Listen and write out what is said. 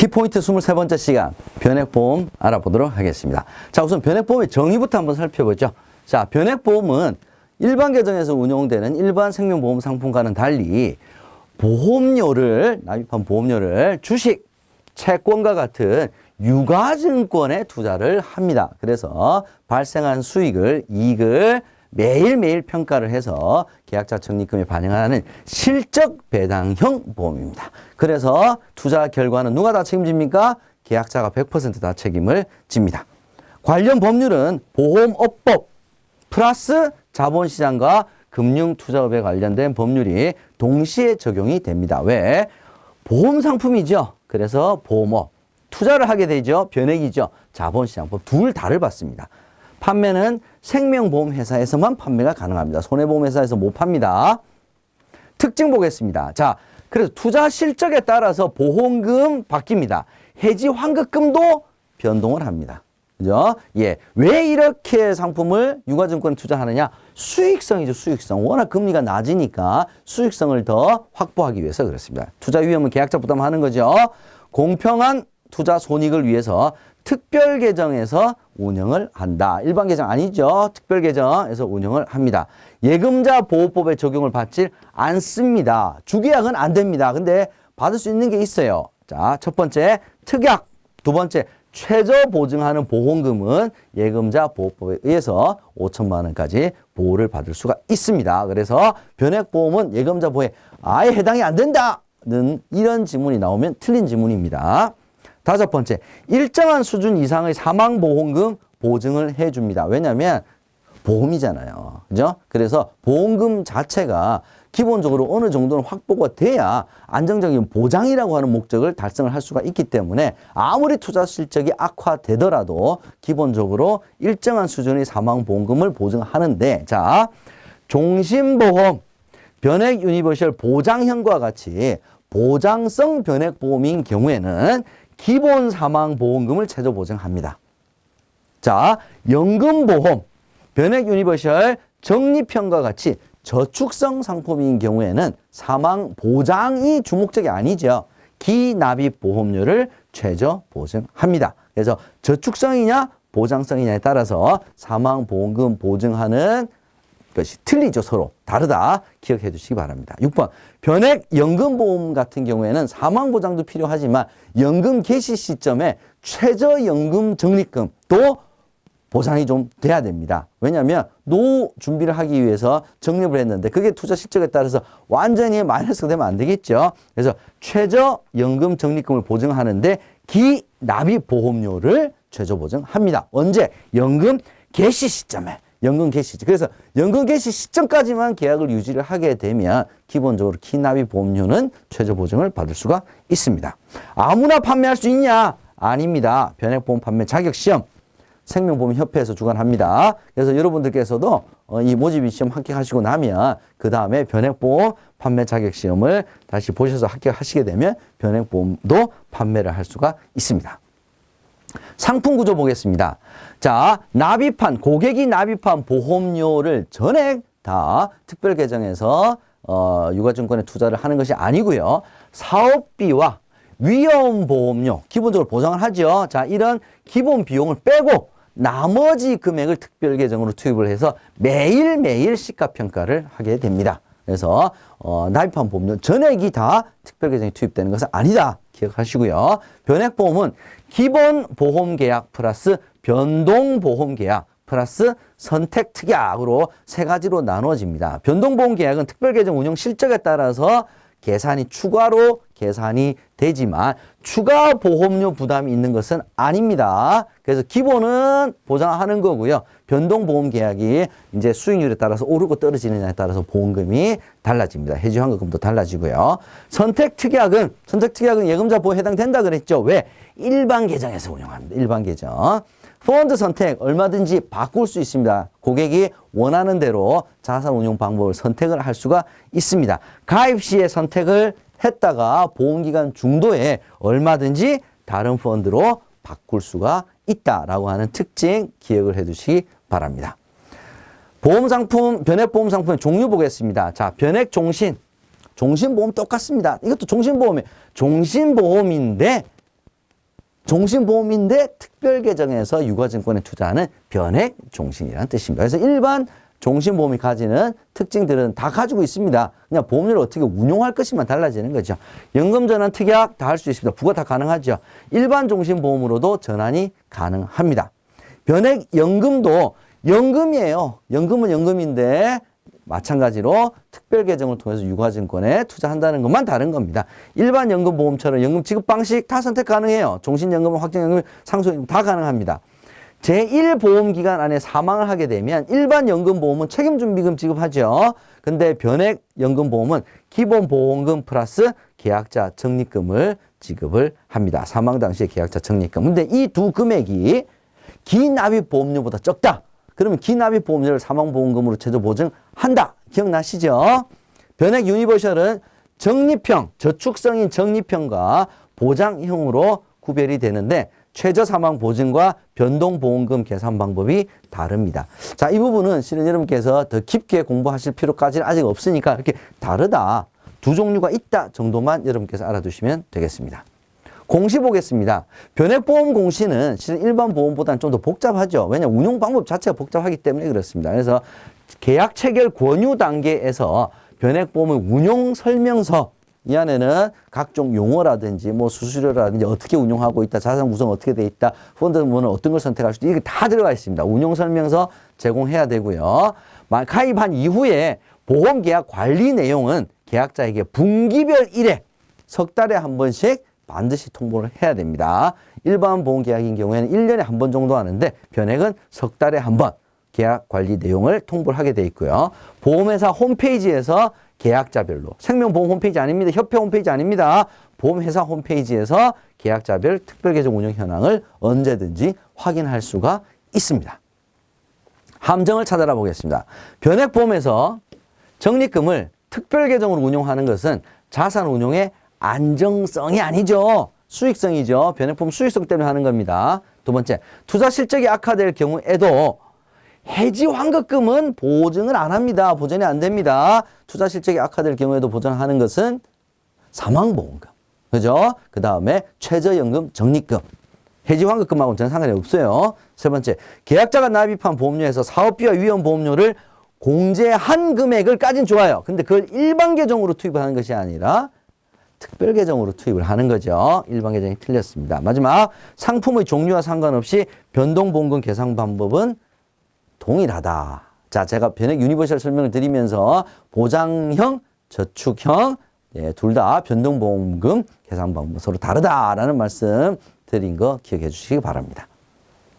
키포인트 23번째 시간 변액보험 알아보도록 하겠습니다. 자, 우선 변액보험의 정의부터 한번 살펴보죠. 자, 변액보험은 일반 계정에서 운용되는 일반 생명보험 상품과는 달리 납입한 보험료를 주식, 채권과 같은 유가증권에 투자를 합니다. 그래서 발생한 이익을 매일매일 평가를 해서 계약자 적립금에 반영하는 실적 배당형 보험입니다. 그래서 투자 결과는 누가 다 책임집니까? 계약자가 100% 다 책임을 집니다. 관련 법률은 보험업법 플러스 자본시장과 금융투자업에 관련된 법률이 동시에 적용이 됩니다. 왜? 보험상품이죠. 그래서 보험업, 투자를 하게 되죠. 변액이죠. 자본시장법 둘 다를 받습니다. 판매는 생명보험회사에서만 판매가 가능합니다. 손해보험회사에서 못 팝니다. 특징 보겠습니다. 자, 그래서 투자 실적에 따라서 보험금 바뀝니다. 해지 환급금도 변동을 합니다. 그죠? 예. 왜 이렇게 상품을 유가증권에 투자하느냐? 수익성이죠, 수익성. 워낙 금리가 낮으니까 수익성을 더 확보하기 위해서 그렇습니다. 투자 위험은 계약자 부담하는 거죠. 공평한 투자 손익을 위해서 특별 계정에서 운영을 한다. 일반 계정 아니죠. 특별 계정에서 운영을 합니다. 예금자 보호법의 적용을 받지 않습니다. 주계약은 안 됩니다. 근데 받을 수 있는 게 있어요. 자, 첫 번째 특약, 두 번째 최저 보증하는 보험금은 예금자 보호법에 의해서 5천만 원까지 보호를 받을 수가 있습니다. 그래서 변액보험은 예금자 보호에 아예 해당이 안 된다는 이런 지문이 나오면 틀린 지문입니다. 다섯 번째, 일정한 수준 이상의 사망보험금 보증을 해줍니다. 왜냐하면 보험이잖아요. 그죠? 그래서 보험금 자체가 기본적으로 어느 정도는 확보가 돼야 안정적인 보장이라고 하는 목적을 달성을 할 수가 있기 때문에 아무리 투자 실적이 악화되더라도 기본적으로 일정한 수준의 사망보험금을 보증하는데, 자, 종신보험, 변액 유니버셜 보장형과 같이 보장성 변액보험인 경우에는 기본 사망보험금을 최저 보증합니다. 자, 연금보험, 변액 유니버셜 적립형과 같이 저축성 상품인 경우에는 사망 보장이 주목적이 아니죠. 기납입 보험료를 최저 보증합니다. 그래서 저축성이냐 보장성이냐에 따라서 사망 보험금 보증하는 것이 틀리죠. 서로 다르다. 기억해 주시기 바랍니다. 6번 변액 연금보험 같은 경우에는 사망보장도 필요하지만 연금 개시 시점에 최저연금 적립금도 보상이 좀 돼야 됩니다. 왜냐하면 노후 준비를 하기 위해서 적립을 했는데 그게 투자 실적에 따라서 완전히 마이너스가 되면 안 되겠죠. 그래서 최저연금 적립금을 보증하는데 기납입 보험료를 최저 보증합니다. 언제? 연금 개시 시점에. 연금 개시. 그래서 연금 개시 시점까지만 계약을 유지를 하게 되면 기본적으로 기납입 보험료는 최저 보증을 받을 수가 있습니다. 아무나 판매할 수 있냐? 아닙니다. 변액보험 판매 자격시험 생명보험협회에서 주관합니다. 그래서 여러분들께서도 이 모집인 시험 합격하시고 나면 그 다음에 변액보험 판매 자격시험을 다시 보셔서 합격하시게 되면 변액보험도 판매를 할 수가 있습니다. 상품 구조 보겠습니다. 자, 고객이 납입한 보험료를 전액 다 특별 계정에서 유가증권에 투자를 하는 것이 아니고요. 사업비와 위험보험료 기본적으로 보상을 하죠. 자, 이런 기본 비용을 빼고 나머지 금액을 특별 계정으로 투입을 해서 매일매일 시가평가를 하게 됩니다. 그래서 납입한 보험료 전액이 다 특별 계정에 투입되는 것은 아니다. 기억하시고요. 변액보험은 기본 보험계약 플러스 변동보험계약 플러스 선택특약으로 세 가지로 나눠집니다. 변동보험계약은 특별계정 운영 실적에 따라서 추가로 계산이 되지만 추가 보험료 부담이 있는 것은 아닙니다. 그래서 기본은 보장하는 거고요. 변동보험 계약이 이제 수익률에 따라서 오르고 떨어지느냐에 따라서 보험금이 달라집니다. 해지 환급금도 달라지고요. 선택특약은 예금자 보호에 해당된다 그랬죠. 왜? 일반 계정에서 운영합니다. 일반 계정. 펀드 선택 얼마든지 바꿀 수 있습니다. 고객이 원하는 대로 자산 운용 방법을 선택을 할 수가 있습니다. 가입 시에 선택을 했다가 보험기간 중도에 얼마든지 다른 펀드로 바꿀 수가 있다라고 하는 특징 기억을 해 두시기 바랍니다. 보험상품, 변액보험 상품의 종류 보겠습니다. 자, 변액 종신보험 똑같습니다. 이것도 종신보험인데 종신보험인데 특별계정에서 유가증권에 투자하는 변액종신이라는 뜻입니다. 그래서 일반 종신보험이 가지는 특징들은 다 가지고 있습니다. 그냥 보험료를 어떻게 운용할 것이만 달라지는 거죠. 연금전환, 특약 다 할 수 있습니다. 부과 다 가능하죠. 일반 종신보험으로도 전환이 가능합니다. 변액연금도 연금이에요. 연금은 연금인데 마찬가지로 특별계정을 통해서 유가증권에 투자한다는 것만 다른 겁니다. 일반 연금보험처럼 연금 지급 방식 다 선택 가능해요. 종신연금은 확정연금, 상속연금 다 가능합니다. 제1보험기간 안에 사망을 하게 되면 일반 연금보험은 책임준비금 지급하죠. 근데 변액연금보험은 기본보험금 플러스 계약자 적립금을 지급을 합니다. 사망 당시의 계약자 적립금. 근데 이 두 금액이 기납입보험료보다 적다. 그러면 기납입보험료를 사망보험금으로 최저 보증한다. 기억나시죠? 변액 유니버셜은 적립형, 저축성인 적립형과 보장형으로 구별이 되는데 최저 사망 보증과 변동보험금 계산 방법이 다릅니다. 자, 이 부분은 실은 여러분께서 더 깊게 공부하실 필요까지는 아직 없으니까 이렇게 다르다, 두 종류가 있다 정도만 여러분께서 알아두시면 되겠습니다. 공시 보겠습니다. 변액보험 공시는 실은 일반 보험보다는 좀 더 복잡하죠. 왜냐하면 운용 방법 자체가 복잡하기 때문에 그렇습니다. 그래서 계약 체결 권유 단계에서 변액보험의 운용 설명서, 이 안에는 각종 용어라든지 뭐 수수료라든지 어떻게 운용하고 있다, 자산 구성 어떻게 돼 있다, 펀드는 어떤 걸 선택할 수 있다, 이게 다 들어가 있습니다. 운용 설명서 제공해야 되고요. 가입한 이후에 보험계약 관리 내용은 계약자에게 분기별 1회 석 달에 한 번씩 반드시 통보를 해야 됩니다. 일반 보험계약인 경우에는 1년에 한 번 정도 하는데 변액은 석 달에 한 번 계약 관리 내용을 통보를 하게 돼 있고요. 보험회사 홈페이지에서 계약자별로, 생명보험 홈페이지 아닙니다. 협회 홈페이지 아닙니다. 보험회사 홈페이지에서 계약자별 특별계정 운영 현황을 언제든지 확인할 수가 있습니다. 함정을 찾아라 보겠습니다. 변액보험에서 적립금을 특별계정으로 운용하는 것은 자산 운용의 안정성이 아니죠. 수익성이죠. 변액보험 수익성 때문에 하는 겁니다. 두 번째, 투자 실적이 악화될 경우에도 해지 환급금은 보증을 안 합니다. 보전이 안 됩니다. 투자 실적이 악화될 경우에도 보전하는 것은 사망보험금. 그죠? 그 다음에 최저연금 적립금. 해지 환급금하고는 전혀 상관이 없어요. 세 번째, 계약자가 납입한 보험료에서 사업비와 위험보험료를 공제한 금액을 까진 좋아요. 근데 그걸 일반 계정으로 투입을 하는 것이 아니라 특별 계정으로 투입을 하는 거죠. 일반 계정이 틀렸습니다. 마지막, 상품의 종류와 상관없이 변동보험금 계산 방법은 동일하다. 자, 제가 변액 유니버셜 설명을 드리면서 보장형, 저축형, 둘 다 변동보험금 계산 방법 서로 다르다라는 말씀 드린 거 기억해 주시기 바랍니다.